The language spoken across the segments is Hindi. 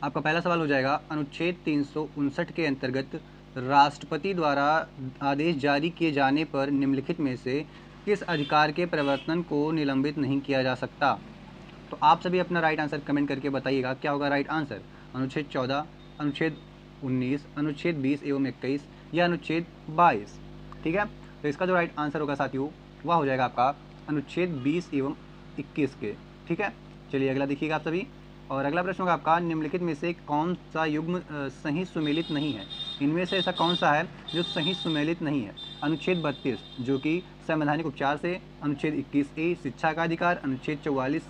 आपका पहला सवाल हो जाएगा, अनुच्छेद 359 के अंतर्गत राष्ट्रपति द्वारा आदेश जारी किए जाने पर निम्नलिखित में से किस अधिकार के प्रवर्तन को निलंबित नहीं किया जा सकता। तो आप सभी अपना राइट आंसर कमेंट करके बताइएगा क्या होगा राइट आंसर। अनुच्छेद 14, अनुच्छेद 19, अनुच्छेद 20 एवं 21 या अनुच्छेद 22। ठीक है, तो इसका जो राइट आंसर होगा साथियों वह हो जाएगा आपका अनुच्छेद 20 एवं 21 के। ठीक है, चलिए अगला देखिएगा आप सभी। और अगला प्रश्न होगा आपका, निम्नलिखित में से कौन सा युग्म सही सुमेलित नहीं है। इनमें से ऐसा कौन सा है जो सही सुमेलित नहीं है। अनुच्छेद 32 जो कि संवैधानिक उपचार से, अनुच्छेद 21A शिक्षा का अधिकार, अनुच्छेद 44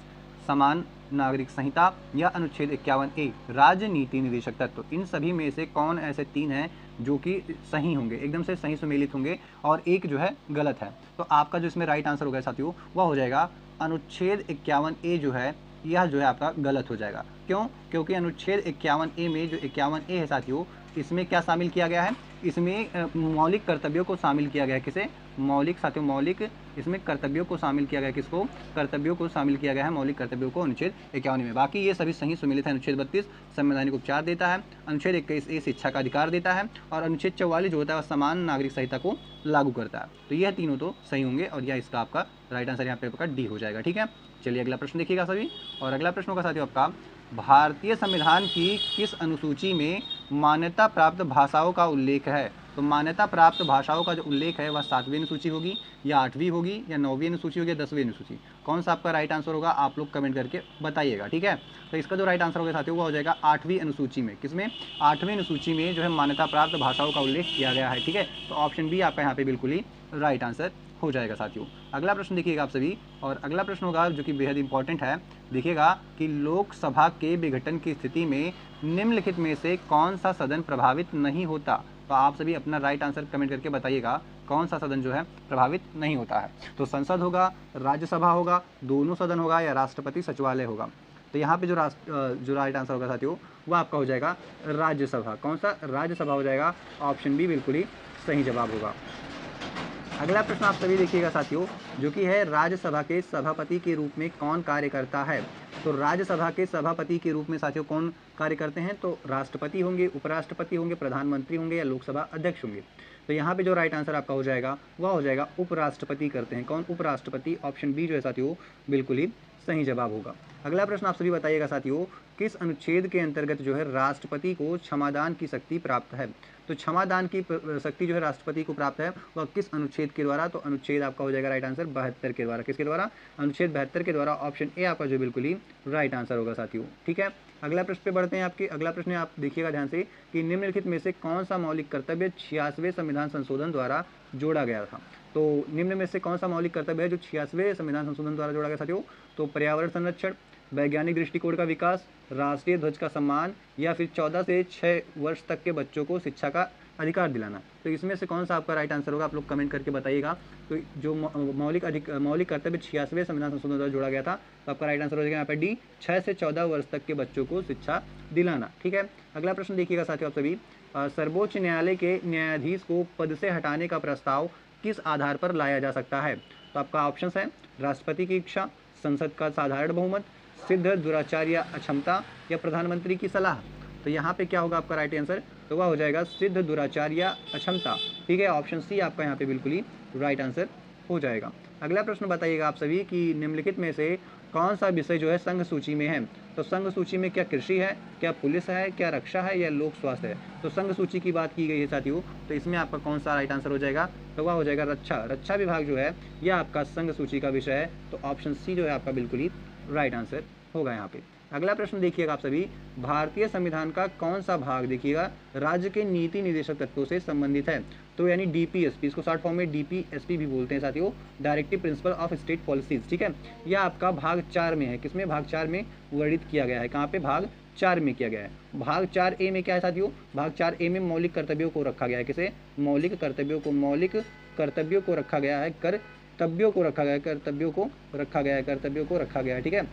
समान नागरिक संहिता या अनुच्छेद 51A राजनीति निदेशक तत्व। इन सभी में से कौन ऐसे 3 हैं जो कि सही होंगे, एकदम से सही सुमेलित होंगे और एक जो है गलत है। तो आपका जो इसमें राइट आंसर होगा साथियों वह हो जाएगा अनुच्छेद 51A जो है यह जो है आपका गलत हो जाएगा। क्यों? क्योंकि अनुच्छेद 51A में जो 51A है साथियों इसमें क्या शामिल किया गया है, इसमें मौलिक कर्तव्यों को शामिल किया गया है। किसे? मौलिक साथियों, मौलिक इसमें कर्तव्यों को शामिल किया गया है। किसको? कर्तव्यों को शामिल किया गया है, मौलिक कर्तव्यों को अनुच्छेद 51 में। बाकी ये सभी सही सुमेलित है। अनुच्छेद 32 संवैधानिक उपचार देता है, अनुच्छेद 21A शिक्षा का अधिकार देता है और अनुच्छेद 44 जो होता है समान नागरिक संहिता को लागू करता है। तो यह तीनों तो सही होंगे और यह इसका आपका राइट आंसर यहाँ पे आपका डी हो जाएगा। ठीक है, चलिए अगला प्रश्न देखिएगा सभी। और अगला प्रश्न होगा साथियों आपका, भारतीय संविधान की किस अनुसूची में मान्यता प्राप्त भाषाओं का उल्लेख है। तो मान्यता प्राप्त भाषाओं का जो उल्लेख है वह 7वीं अनुसूची होगी या 8वीं होगी या 9वीं अनुसूची होगी या 10वीं अनुसूची। कौन सा आपका राइट आंसर होगा आप लोग कमेंट करके बताइएगा। ठीक है, तो इसका जो राइट आंसर होगा साथियों वो हो जाएगा 8वीं अनुसूची में। किसमें? 8वीं अनुसूची में जो है मान्यता प्राप्त भाषाओं का उल्लेख किया गया है। ठीक है, तो ऑप्शन बी आपका यहाँ पे बिल्कुल ही राइट आंसर हो जाएगा साथियों। अगला प्रश्न देखिएगा आप सभी। और अगला प्रश्न होगा जो कि बेहद इंपॉर्टेंट है। देखिएगा कि लोकसभा के विघटन की स्थिति में निम्नलिखित में से कौन सा सदन प्रभावित नहीं होता। तो आप सभी अपना राइट आंसर कमेंट करके बताइएगा कौन सा सदन जो है प्रभावित नहीं होता है। तो संसद होगा, राज्यसभा होगा, दोनों सदन होगा या राष्ट्रपति सचिवालय होगा। तो यहाँ पे जो राइट आंसर होगा साथियों वह आपका हो जाएगा राज्यसभा। कौन सा? राज्यसभा हो जाएगा। ऑप्शन बी बिल्कुल ही सही जवाब होगा। अगला प्रश्न आप सभी देखिएगा साथियों जो कि है, राज्यसभा के सभापति के रूप में कौन कार्य करता है। तो राज्यसभा के सभापति के रूप में साथियों कौन कार्य करते हैं। तो राष्ट्रपति होंगे, उपराष्ट्रपति होंगे, प्रधानमंत्री होंगे या लोकसभा अध्यक्ष होंगे। तो यहाँ पे जो राइट आंसर आपका हो जाएगा वह हो जाएगा उपराष्ट्रपति करते हैं। कौन? उपराष्ट्रपति। ऑप्शन बी जो है साथियों बिल्कुल ही सही जवाब होगा। अगला प्रश्न आप सभी बताइएगा साथियों, किस अनुच्छेद के अंतर्गत जो है राष्ट्रपति को क्षमादान की शक्ति प्राप्त है। तो क्षमादान की शक्ति जो है राष्ट्रपति को प्राप्त है वह किस अनुच्छेद के द्वारा। तो अनुच्छेद आपका हो जाएगा राइट आंसर 72 के द्वारा। किसके द्वारा? अनुच्छेद 72 के द्वारा। ऑप्शन ए आपका जो बिल्कुल ही राइट आंसर होगा साथियों। ठीक है, अगला प्रश्न पे बढ़ते हैं। आपके अगला प्रश्न आप देखिएगा ध्यान से कि निम्नलिखित में से कौन सा मौलिक कर्तव्य 86वें संविधान संशोधन द्वारा जोड़ा गया था। तो निम्न में से कौन सा मौलिक कर्तव्य है जो 86वें संविधान संशोधन द्वारा जोड़ा गया साथियों। तो पर्यावरण संरक्षण, वैज्ञानिक दृष्टिकोण का विकास, राष्ट्रीय ध्वज का सम्मान या फिर 14 से 6 वर्ष तक के बच्चों को शिक्षा का अधिकार दिलाना। तो इसमें से कौन सा आपका राइट आंसर होगा आप लोग कमेंट करके बताइएगा। तो जो मौलिक कर्तव्य 86वें संविधान संशोधन द्वारा जोड़ा गया था तो आपका राइट आंसर हो जाएगा यहाँ पर डी, 6 से 14 वर्ष तक के बच्चों को शिक्षा दिलाना। ठीक है, अगला प्रश्न देखिएगा साथियों आप सभी। सर्वोच्च न्यायालय के न्यायाधीश को पद से हटाने का प्रस्ताव किस आधार पर लाया जा सकता है। तो आपका ऑप्शन है राष्ट्रपति की इच्छा, संसद का साधारण बहुमत, सिद्ध दुराचार या अक्षमता या प्रधानमंत्री की सलाह। तो यहाँ पे क्या होगा आपका राइट आंसर। तो वह हो जाएगा सिद्ध दुराचार या अक्षमता। ठीक है, ऑप्शन सी आपका यहाँ पे बिल्कुल ही राइट आंसर हो जाएगा। अगला प्रश्न बताइएगा आप सभी कि निम्नलिखित में से कौन सा विषय जो है संघ सूची में है। तो संघ सूची में क्या कृषि है, क्या पुलिस है, क्या रक्षा है या लोक स्वास्थ्य है। तो संघ सूची की बात की गई है साथियों, तो इसमें आपका कौन सा राइट आंसर हो जाएगा। तो वह हो जाएगा रक्षा। रक्षा विभाग जो है यह आपका संघ सूची का विषय है। तो ऑप्शन सी जो है आपका बिल्कुल ही राइट आंसर होगा यहाँ पे। अगला प्रश्न देखिएगा आप सभी, भारतीय संविधान का कौन सा भाग देखिएगा राज्य के नीति निदेशक तत्वों से संबंधित है। तो यानी डीपीएसपी, इसको शॉर्ट फॉर्म में डीपीएसपी भी बोलते हैं साथियों, directive principle of state policies. ठीक है, यह आपका भाग 4 में है। किसमें? भाग 4 में वर्णित किया गया है। कहाँ पे? भाग 4 में किया गया है। भाग 4A में क्या है साथियों? भाग 4A में मौलिक कर्तव्यों को रखा गया है। किसे? मौलिक कर्तव्यों को रखा गया है। कर्तव्यों को रखा गया है। कर्तव्यों को रखा गया है। ठीक है,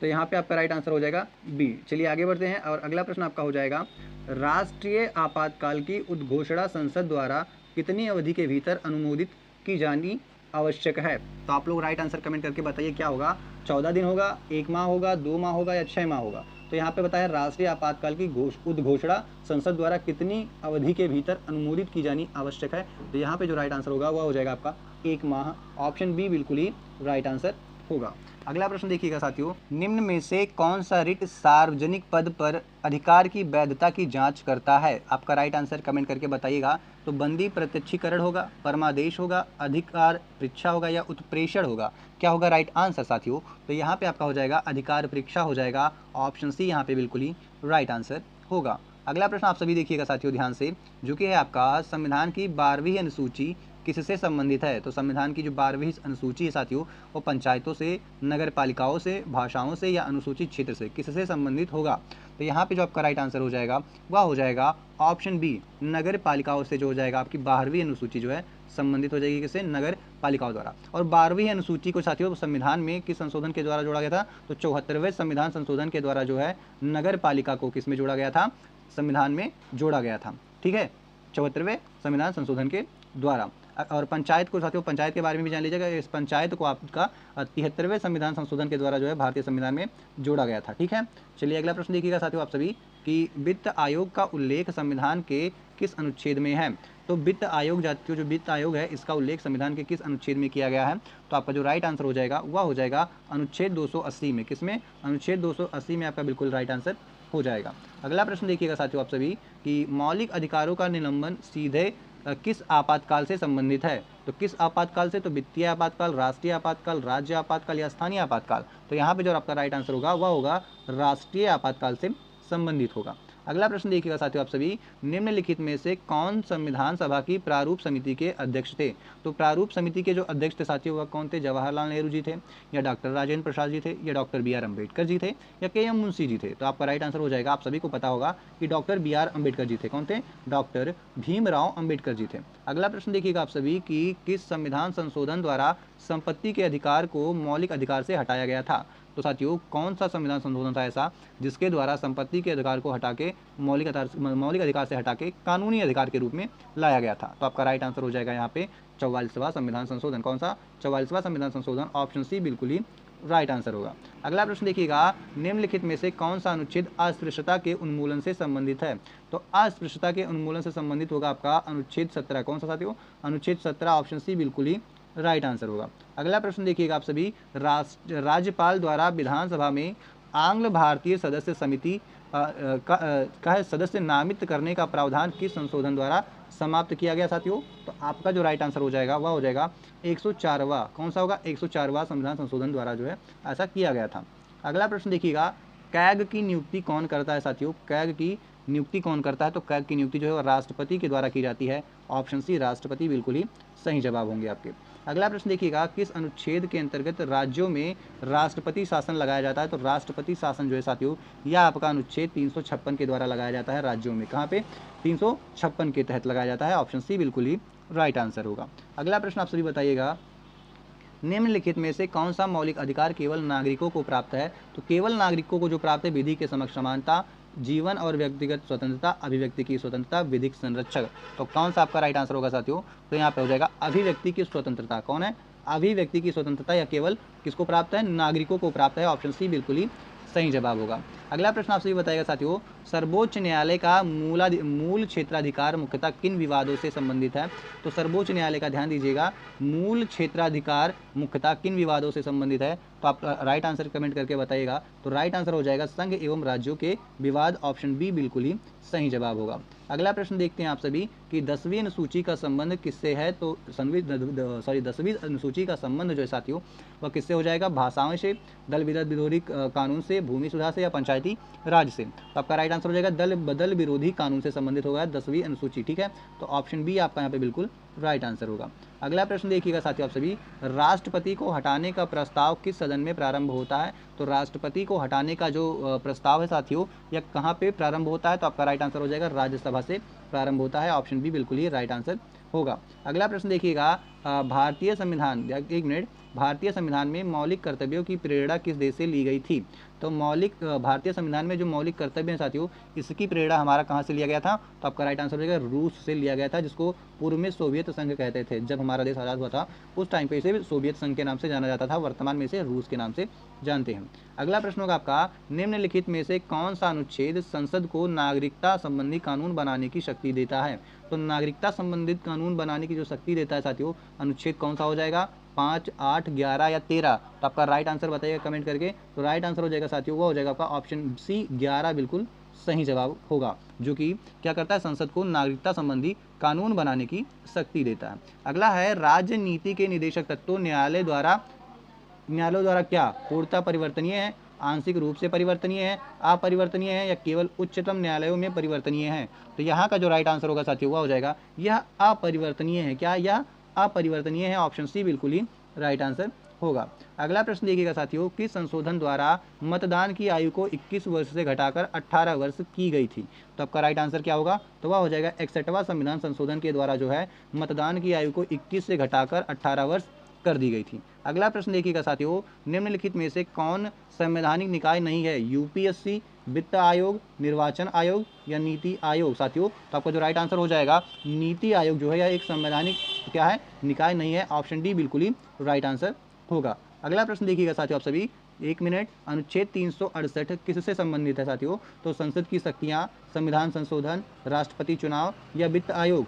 तो यहाँ पे आपका राइट आंसर हो जाएगा बी। चलिए आगे बढ़ते हैं और अगला प्रश्न आपका हो जाएगा, राष्ट्रीय आपातकाल की उद्घोषणा संसद द्वारा कितनी अवधि के भीतर अनुमोदित की जानी आवश्यक है। तो आप लोग राइट आंसर कमेंट करके बताइए क्या होगा। 14 दिन होगा, 1 माह होगा, 2 माह होगा या 6 माह होगा। तो यहाँ पे बताया राष्ट्रीय आपातकाल की उद्घोषणा संसद द्वारा कितनी अवधि के भीतर अनुमोदित की जानी आवश्यक है। तो यहाँ पे जो राइट आंसर होगा वह हो जाएगा आपका 1 माह। ऑप्शन बी बिल्कुल ही राइट आंसर होगा। अगला प्रश्न देखिएगा साथियों, निम्न में से कौन सा रिट सार्वजनिक पद पर अधिकार की वैधता की जांच करता है। आपका राइट आंसर कमेंट करके बताइएगा। तो बंदी प्रत्यक्षीकरण होगा, परमादेश होगा, अधिकार परीक्षा होगा या उत्प्रेषण होगा। क्या होगा राइट आंसर साथियों। तो यहाँ पे आपका हो जाएगा अधिकार परीक्षा हो जाएगा। ऑप्शन सी यहाँ पे बिल्कुल ही राइट आंसर होगा। अगला प्रश्न आप सभी देखिएगा साथियों ध्यान से, जो कि है आपका संविधान की 12वीं अनुसूची किससे संबंधित है। तो संविधान की जो 12वीं अनुसूची है साथियों वो पंचायतों से, नगर पालिकाओं से, भाषाओं से या अनुसूचित क्षेत्र से किससे संबंधित होगा। तो यहाँ पे जो आपका राइट आंसर हो जाएगा वह हो जाएगा ऑप्शन बी, नगर पालिकाओं से जो हो जाएगा आपकी 12वीं अनुसूची जो है संबंधित हो जाएगी किससे, नगर पालिकाओं द्वारा। और 12वीं अनुसूची को साथियों संविधान में किस संशोधन के द्वारा जोड़ा गया था। तो 74वें संविधान संशोधन के द्वारा जो है नगर पालिका को किस में जोड़ा गया था, संविधान में जोड़ा गया था। ठीक है, 74वें संविधान संशोधन के द्वारा। और पंचायत को साथियों, पंचायत के बारे में भी जान लीजिएगा। इस पंचायत को आपका 73वें संविधान संशोधन के द्वारा जो है भारतीय संविधान में जोड़ा गया था। ठीक है, चलिए अगला प्रश्न देखिएगा साथियों आप सभी कि वित्त आयोग का उल्लेख संविधान के किस अनुच्छेद में है। तो वित्त आयोग जातियों जो वित्त आयोग है इसका उल्लेख संविधान के किस अनुच्छेद में किया गया है। तो आपका जो राइट आंसर हो जाएगा वह हो जाएगा अनुच्छेद 280 में। किसमें, अनुच्छेद 280 में आपका बिल्कुल राइट आंसर हो जाएगा। अगला प्रश्न देखिएगा साथियों आप सभी कि मौलिक अधिकारों का निलंबन सीधे किस आपातकाल से संबंधित है। तो किस आपातकाल से, तो वित्तीय आपातकाल, राष्ट्रीय आपातकाल, राज्य आपातकाल या स्थानीय आपातकाल। तो यहाँ पे जो आपका राइट आंसर होगा वह होगा राष्ट्रीय आपातकाल से संबंधित होगा। अगला प्रश्न देखिएगा साथियों आप सभी, निम्नलिखित में से कौन संविधान सभा की प्रारूप समिति के अध्यक्ष थे। तो प्रारूप समिति के जो अध्यक्ष थे साथियों वह कौन थे, जवाहरलाल नेहरू जी थे, या डॉक्टर राजेंद्र प्रसाद जी थे, या doctor B are Ambedkar ji थे, या के एम मुंशी जी थे। तो आपका राइट आंसर हो जाएगा, आप सभी को पता होगा कि doctor B are Ambedkar ji थे। कौन थे, डॉक्टर भीमराव अम्बेडकर जी थे। अगला प्रश्न देखिएगा आप सभी कि किस संविधान संशोधन द्वारा संपत्ति के अधिकार को मौलिक अधिकार से हटाया गया था। तो साथियों कौन सा संविधान संशोधन था ऐसा जिसके द्वारा संपत्ति के अधिकार को हटा के मौलिक अधिकार से हटा के कानूनी अधिकार के रूप में लाया गया था। तो आपका राइट आंसर हो जाएगा यहाँ पे 44वां संविधान संशोधन। कौन सा, 44वां संविधान संशोधन। ऑप्शन सी बिल्कुल ही राइट आंसर होगा। अगला प्रश्न देखिएगा, निम्नलिखित में से कौन सा अनुच्छेद अस्पृश्यता के उन्मूलन से संबंधित है। तो अस्पृश्यता के उन्मूलन से संबंधित होगा आपका अनुच्छेद 17। कौन सा साथियों, अनुच्छेद 17। ऑप्शन सी बिल्कुल ही राइट आंसर होगा। अगला प्रश्न देखिएगा आप सभी, राज्यपाल द्वारा विधानसभा में आंग्ल भारतीय सदस्य समिति का सदस्य नामित करने का प्रावधान किस संशोधन द्वारा समाप्त किया गया साथियों। तो आपका जो राइट आंसर हो जाएगा वह हो जाएगा 104वां। कौन सा होगा, 104वां संविधान संशोधन द्वारा जो है ऐसा किया गया था। अगला प्रश्न देखिएगा, कैग की नियुक्ति कौन करता है साथियों। कैग की नियुक्ति कौन करता है। तो कैग की नियुक्ति जो है वह राष्ट्रपति के द्वारा की जाती है। ऑप्शन सी राष्ट्रपति बिल्कुल ही सही जवाब होंगे आपके। अगला प्रश्न देखिएगा, किस अनुच्छेद के अंतर्गत राज्यों में राष्ट्रपति शासन लगाया जाता है। तो राष्ट्रपति शासन जो है साथियों यह आपका अनुच्छेद 356 के द्वारा लगाया जाता है राज्यों में। कहाँ पे, 356 के तहत लगाया जाता है। ऑप्शन सी बिल्कुल ही राइट आंसर होगा। अगला प्रश्न आप सभी बताइएगा, निम्नलिखित में से कौन सा मौलिक अधिकार केवल नागरिकों को प्राप्त है। तो केवल नागरिकों को जो प्राप्त है, विधि के समक्ष समानता, जीवन और व्यक्तिगत स्वतंत्रता, अभिव्यक्ति की स्वतंत्रता, विधिक संरक्षक। तो कौन सा आपका राइट आंसर होगा साथियों। तो यहाँ पे हो जाएगा अभिव्यक्ति की स्वतंत्रता। कौन है, अभिव्यक्ति की स्वतंत्रता या केवल किसको प्राप्त है, नागरिकों को प्राप्त है। ऑप्शन सी बिल्कुल ही सही जवाब होगा। अगला प्रश्न आपसे बताएगा साथियों, सर्वोच्च न्यायालय का मूल क्षेत्राधिकार मुख्यतः किन विवादों से संबंधित है। तो सर्वोच्च न्यायालय का ध्यान दीजिएगा, मूल क्षेत्राधिकार मुख्यतः किन विवादों से संबंधित है। तो आप राइट आंसर कमेंट करके बताइएगा। तो राइट आंसर हो जाएगा संघ एवं राज्यों के विवाद। ऑप्शन बी बिल्कुल ही सही जवाब होगा। अगला प्रश्न देखते हैं आप सभी कि 10वीं अनुसूची का संबंध किससे है। तो 10वीं अनुसूची का संबंध जो है साथियों वह किससे हो जाएगा, भाषाओं से, दल विरोधी कानून से, भूमि सुधार से या पंचायती राज से। तो आपका राइट आंसर हो जाएगा दल विरोधी कानून से संबंधित होगा 10वीं अनुसूची। ठीक है, तो ऑप्शन बी आपका यहाँ पे बिल्कुल राइट आंसर होगा। अगला प्रश्न देखिएगा साथियों आप सभी, राष्ट्रपति को हटाने का प्रस्ताव किस सदन में प्रारंभ होता है। तो राष्ट्रपति को हटाने का जो प्रस्ताव है साथियों यह कहाँ पे प्रारंभ होता है। तो आपका राइट आंसर हो जाएगा राज्यसभा से प्रारंभ होता है। ऑप्शन बी बिल्कुल ही राइट आंसर होगा। अगला प्रश्न देखिएगा, भारतीय संविधान, एक मिनट, भारतीय संविधान में मौलिक कर्तव्यों की प्रेरणा किस देश से ली गई थी? तो भारतीय संविधान में जो मौलिक कर्तव्य हैं साथियों, इसकी प्रेरणा हमारा कहाँ से लिया गया था? तो आपका राइट आंसर हो जाएगा रूस से लिया गया था, जिसको पूर्व में सोवियत संघ कहते थे। जब हमारा देश आज़ाद हुआ था उस टाइम पे इसे सोवियत संघ के नाम से जाना जाता था, वर्तमान में इसे रूस के नाम से जानते हैं। अगला प्रश्न होगा आपका, निम्नलिखित में से कौन सा अनुच्छेद संसद को नागरिकता संबंधी कानून बनाने की शक्ति देता है? तो नागरिकता संबंधित कानून बनाने की जो शक्ति देता है साथियों, अनुच्छेद कौन सा हो जाएगा? 5, 8, 11 या 13? तो आपका राइट आंसर बताइएगा कमेंट करके। तो राइट आंसर हो जाएगा साथियों, वो हो जाएगा आपका ऑप्शन सी 11 बिल्कुल सही जवाब होगा, जो कि क्या करता है? संसद को नागरिकता संबंधी कानून बनाने की शक्ति देता है। अगला है, राज्य नीति के निदेशक तत्व न्यायालयों द्वारा क्या पूर्णतः परिवर्तनीय है, आंशिक रूप से परिवर्तनीय है, अपरिवर्तनीय है या केवल उच्चतम न्यायालयों में परिवर्तनीय है? तो यहाँ का जो राइट आंसर होगा साथियों वह हो जाएगा यह अपरिवर्तनीय है। क्या यह अपरिवर्तनीय है? ऑप्शन सी बिल्कुल ही राइट आंसर होगा। अगला प्रश्न देखिएगा साथियों, किस संशोधन द्वारा मतदान की आयु को 21 वर्ष से घटाकर 18 वर्ष की गई थी? तो आपका राइट आंसर क्या होगा? तो वह हो जाएगा 61वां संविधान संशोधन के द्वारा जो है मतदान की आयु को 21 से घटाकर 18 वर्ष कर दी गई थी। अगला प्रश्न देखिएगा साथियों, निम्नलिखित में से कौन संवैधानिक निकाय नहीं है? यूपीएससी, वित्त आयोग, निर्वाचन आयोग या नीति आयोग? साथियों तो आपका जो राइट आंसर हो जाएगा नीति आयोग जो है यह एक संवैधानिक क्या है? निकाय नहीं है। ऑप्शन डी बिल्कुल ही राइट आंसर होगा। अगला प्रश्न देखिएगा साथियों आप सभी, एक मिनट, अनुच्छेद 368 किससे संबंधित है साथियों? तो संसद की शक्तियाँ, संविधान संशोधन, राष्ट्रपति चुनाव या वित्त आयोग?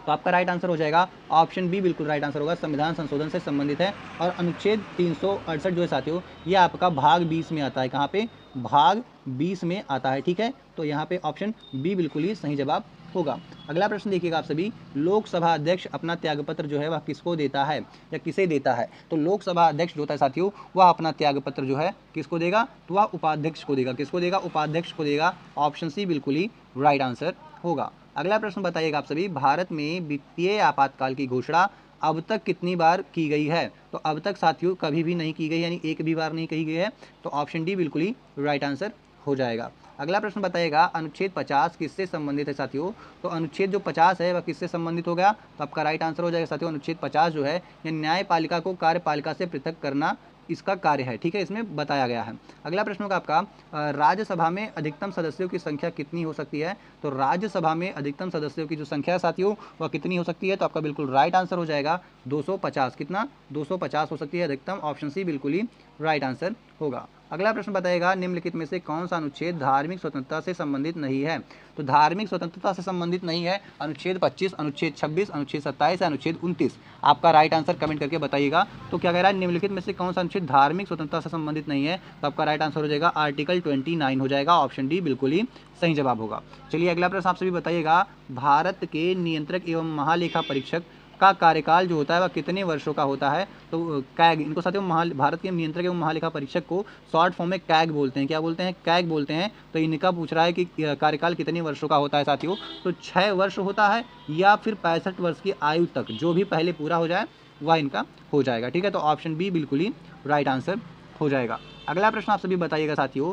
तो आपका राइट आंसर हो जाएगा ऑप्शन बी बिल्कुल राइट आंसर होगा, संविधान संशोधन से संबंधित है। और अनुच्छेद 368 जो है साथियों ये आपका भाग 20 में आता है। कहाँ पे? भाग 20 में आता है, ठीक है। तो यहाँ पे ऑप्शन बी बिल्कुल ही सही जवाब होगा। अगला प्रश्न देखिएगा आप सभी, लोकसभा अध्यक्ष अपना त्यागपत्र जो है वह किसको देता है या किसे देता है? तो लोकसभा अध्यक्ष जो होता है साथियों वह अपना त्यागपत्र जो है किसको देगा? तो वह उपाध्यक्ष को देगा। किसको देगा? उपाध्यक्ष को देगा। ऑप्शन सी बिल्कुल ही राइट आंसर होगा। अगला प्रश्न बताइएगा आप सभी, भारत में वित्तीय आपातकाल की घोषणा अब तक कितनी बार की गई है? तो अब तक साथियों कभी भी नहीं की गई, यानी एक भी बार नहीं कही गई है। तो ऑप्शन डी बिल्कुल ही राइट आंसर हो जाएगा। अगला प्रश्न बताइएगा, अनुच्छेद 50 किससे संबंधित है साथियों? तो अनुच्छेद जो 50 है वह किससे संबंधित हो गया? तो आपका राइट आंसर हो जाएगा साथियों अनुच्छेद 50 जो है यह न्यायपालिका को कार्यपालिका से पृथक करना इसका कार्य है, ठीक है, इसमें बताया गया है। अगला प्रश्न होगा आपका, राज्यसभा में अधिकतम सदस्यों की संख्या कितनी हो सकती है? तो राज्यसभा में अधिकतम सदस्यों की जो संख्या है साथियों वह कितनी हो सकती है? तो आपका बिल्कुल राइट आंसर हो जाएगा 250। कितना? 250 हो सकती है अधिकतम। ऑप्शन सी बिल्कुल ही राइट आंसर होगा। अगला प्रश्न बताएगा, निम्नलिखित में से कौन सा अनुच्छेद धार्मिक स्वतंत्रता से संबंधित नहीं है? तो धार्मिक स्वतंत्रता से संबंधित नहीं है अनुच्छेद 25, अनुच्छेद 26, अनुच्छेद 27 या अनुच्छेद 29? आपका राइट आंसर कमेंट करके बताइएगा। तो क्या कह रहा है, निम्नलिखित में से कौन सा अनुच्छेद धार्मिक स्वतंत्रता से संबंधित नहीं है? तो आपका राइट आंसर हो जाएगा आर्टिकल 29 हो जाएगा। ऑप्शन डी बिल्कुल ही सही जवाब होगा। चलिए अगला प्रश्न आप सभी बताइएगा, भारत के नियंत्रक एवं महालेखा परीक्षक का कार्यकाल जो होता है वह कितने वर्षों का होता है? तो कैग, इनको साथियों भारत के नियंत्रक एवं महालेखा परीक्षक को शॉर्ट फॉर्म में कैग बोलते हैं। क्या बोलते हैं? कैग बोलते हैं। तो इनका पूछ रहा है कि कार्यकाल कितने वर्षों का होता है साथियों? तो 6 वर्ष होता है या फिर 65 वर्ष की आयु तक, जो भी पहले पूरा हो जाए वह इनका हो जाएगा, ठीक है। तो ऑप्शन बी बिल्कुल ही राइट आंसर हो जाएगा। अगला प्रश्न आप सभी बताइएगा साथियों,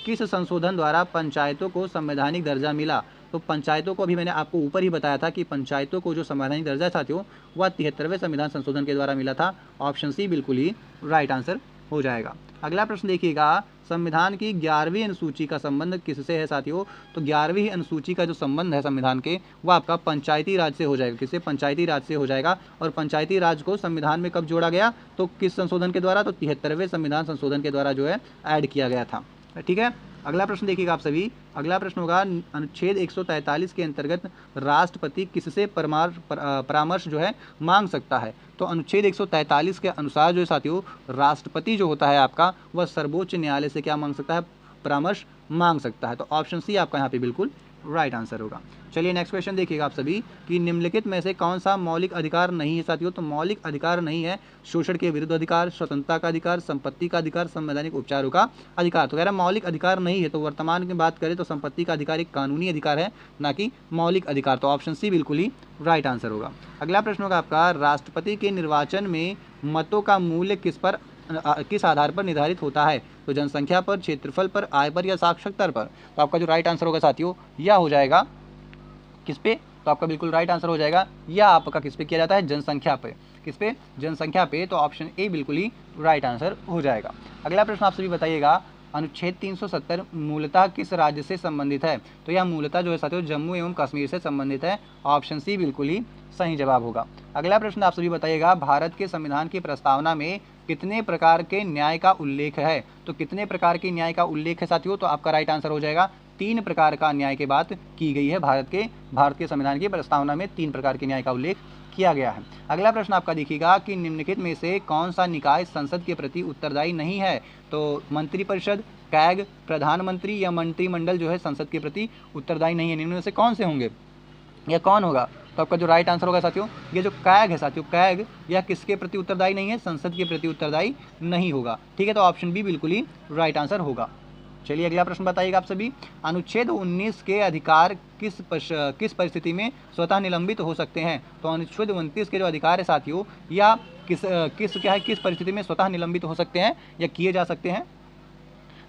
किस संशोधन द्वारा पंचायतों को संवैधानिक दर्जा मिला? तो पंचायतों को अभी मैंने आपको ऊपर ही बताया था कि पंचायतों को जो संवैधानिक दर्जा है साथियों वह 73वें संविधान संशोधन के द्वारा मिला था। ऑप्शन सी बिल्कुल ही राइट आंसर हो जाएगा। अगला प्रश्न देखिएगा, संविधान की 11वीं अनुसूची का संबंध किससे है साथियों? तो 11वीं अनुसूची का जो संबंध है संविधान के वह आपका पंचायती राज से हो जाएगा। किससे? पंचायती राज से हो जाएगा। और पंचायती राज को संविधान में कब जोड़ा गया? तो किस संशोधन के द्वारा? तो 73वें संविधान संशोधन के द्वारा जो है ऐड किया गया था, ठीक है। अगला प्रश्न देखिएगा आप सभी, अगला प्रश्न होगा, अनुच्छेद 143 के अंतर्गत राष्ट्रपति किससे परामर्श जो है मांग सकता है? तो अनुच्छेद 143 के अनुसार जो है साथियों राष्ट्रपति जो होता है आपका वह सर्वोच्च न्यायालय से क्या मांग सकता है? परामर्श मांग सकता है। तो ऑप्शन सी आपका यहाँ पे बिल्कुल राइट आंसर होगा। चलिए नेक्स्ट क्वेश्चन देखिएगा आप सभी कि निम्नलिखित में से कौन सा मौलिक अधिकार नहीं है साथियों? तो मौलिक अधिकार नहीं है शोषण के विरुद्ध अधिकार, स्वतंत्रता का अधिकार, संपत्ति का अधिकार, संवैधानिक उपचारों का अधिकार। तो कह रहा मौलिक अधिकार नहीं है। तो वर्तमान की बात करें तो संपत्ति का अधिकार एक कानूनी अधिकार है, ना कि मौलिक अधिकार। तो ऑप्शन सी बिल्कुल ही राइट आंसर होगा। अगला प्रश्न होगा आपका, राष्ट्रपति के निर्वाचन में मतों का मूल्य किस आधार पर निर्धारित होता है? तो जनसंख्या पर, क्षेत्रफल पर, आय पर या साक्षरता पर? तो आपका जो राइट आंसर होगा साथियों यह हो जाएगा किस पे? तो आपका बिल्कुल राइट आंसर हो जाएगा। यह आपका किस पे किया जाता है, जनसंख्या पे। किस पे, जनसंख्या पे। तो ऑप्शन ए बिल्कुल ही राइट आंसर हो जाएगा। अगला प्रश्न आप सभी बताइएगा, अनुच्छेद 370 मूलतः किस राज्य से संबंधित है। तो यह मूलतः जो है साथियों जम्मू एवं कश्मीर से संबंधित है। ऑप्शन सी बिल्कुल ही सही जवाब होगा। अगला प्रश्न आप सभी बताइएगा, भारत के संविधान की प्रस्तावना में कितने प्रकार के न्याय का उल्लेख है। तो कितने प्रकार के न्याय का उल्लेख है साथियों, तो आपका राइट आंसर हो जाएगा 3 प्रकार का न्याय की बात की गई है। भारत के संविधान की प्रस्तावना में 3 प्रकार के न्याय का उल्लेख किया गया है। अगला प्रश्न आपका देखिएगा कि निम्नलिखित में से कौन सा निकाय संसद के प्रति उत्तरदायी नहीं है। तो मंत्रिपरिषद, कैग, प्रधानमंत्री या मंत्रिमंडल जो है संसद के प्रति उत्तरदायी नहीं है। निम्न में से कौन से होंगे या कौन होगा। तो आपका जो राइट आंसर होगा साथियों, ये जो कैग है साथियों, कैग यह किसके प्रति उत्तरदायी नहीं है, संसद के प्रति उत्तरदायी नहीं होगा। ठीक है, तो ऑप्शन बी बिल्कुल ही राइट आंसर होगा। चलिए अगला प्रश्न बताइएगा आप सभी, अनुच्छेद 19 के अधिकार किस परिस्थिति में स्वतः निलंबित हो सकते हैं। तो अनुच्छेद 29 के जो अधिकार है साथियों, या किस परिस्थिति में स्वतः निलंबित हो सकते हैं या किए जा सकते हैं।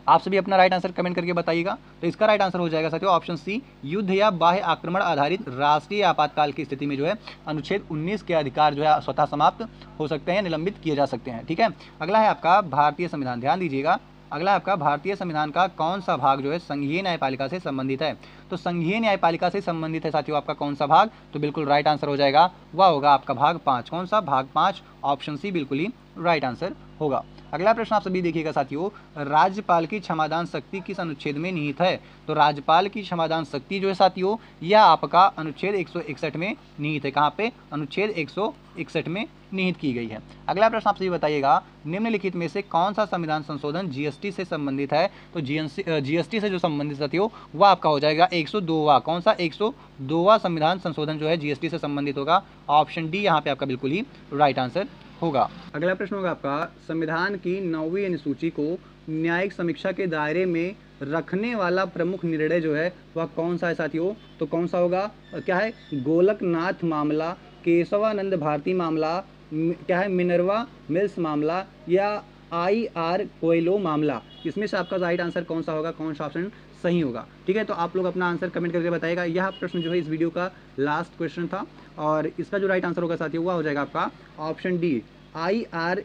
आप सभी अपना राइट आंसर कमेंट करके बताइएगा। तो इसका राइट आंसर हो जाएगा साथियों ऑप्शन सी, युद्ध या बाह्य आक्रमण आधारित राष्ट्रीय आपातकाल की स्थिति में जो है अनुच्छेद 19 के अधिकार जो है स्वतः समाप्त हो सकते हैं, निलंबित किए जा सकते हैं। ठीक है, अगला है आपका भारतीय संविधान। ध्यान दीजिएगा, अगला आपका भारतीय संविधान का कौन सा भाग जो है संघीय न्यायपालिका से संबंधित है। तो संघीय न्यायपालिका से संबंधित है साथियों आपका कौन सा भाग। तो बिल्कुल राइट आंसर हो जाएगा, वह होगा आपका भाग 5। कौन सा, भाग 5। ऑप्शन सी बिल्कुल ही राइट आंसर होगा। अगला प्रश्न आप सभी देखिएगा साथियों, राज्यपाल की क्षमादान शक्ति किस अनुच्छेद में निहित है। तो राज्यपाल की क्षमादान शक्ति जो है साथियों, यह आपका अनुच्छेद 161 में निहित है। कहाँ पे, अनुच्छेद 161 में निहित की गई है। अगला प्रश्न आप सभी बताइएगा, निम्नलिखित में से कौन सा संविधान संशोधन जीएसटी से संबंधित है। तो जीएसटी से जो संबंधित साथियों वह आपका हो जाएगा 102वां। कौन सा, 102वां संविधान संशोधन जो है जीएसटी से संबंधित होगा। ऑप्शन डी यहाँ पे आपका बिल्कुल ही राइट आंसर होगा। अगला प्रश्न होगा आपका, संविधान की 9वीं अनुसूची को न्यायिक समीक्षा के दायरे में रखने वाला प्रमुख निर्णय जो है वह कौन सा है साथियों। तो कौन सा होगा, क्या है, गोलकनाथ मामला, केशवानंद भारती मामला, क्या है, मिनर्वा मिल्स मामला, या IR कोयलो मामला। इसमें से आपका राइट आंसर कौन सा होगा, कौन सा ऑप्शन सही होगा। ठीक है, तो आप लोग अपना आंसर कमेंट करके बताइएगा। यह प्रश्न जो है इस वीडियो का लास्ट क्वेश्चन था और इसका जो राइट आंसर होगा साथियों वह हो जाएगा आपका ऑप्शन डी, IR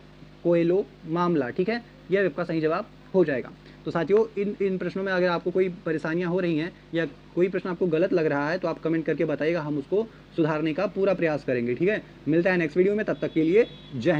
कोयलो मामला। ठीक है, यह आपका सही जवाब हो जाएगा। तो साथियों इन प्रश्नों में अगर आपको कोई परेशानियां हो रही हैं या कोई प्रश्न आपको गलत लग रहा है तो आप कमेंट करके बताइएगा, हम उसको सुधारने का पूरा प्रयास करेंगे। ठीक है, मिलता है नेक्स्ट वीडियो में, तब तक के लिए जय हिंद।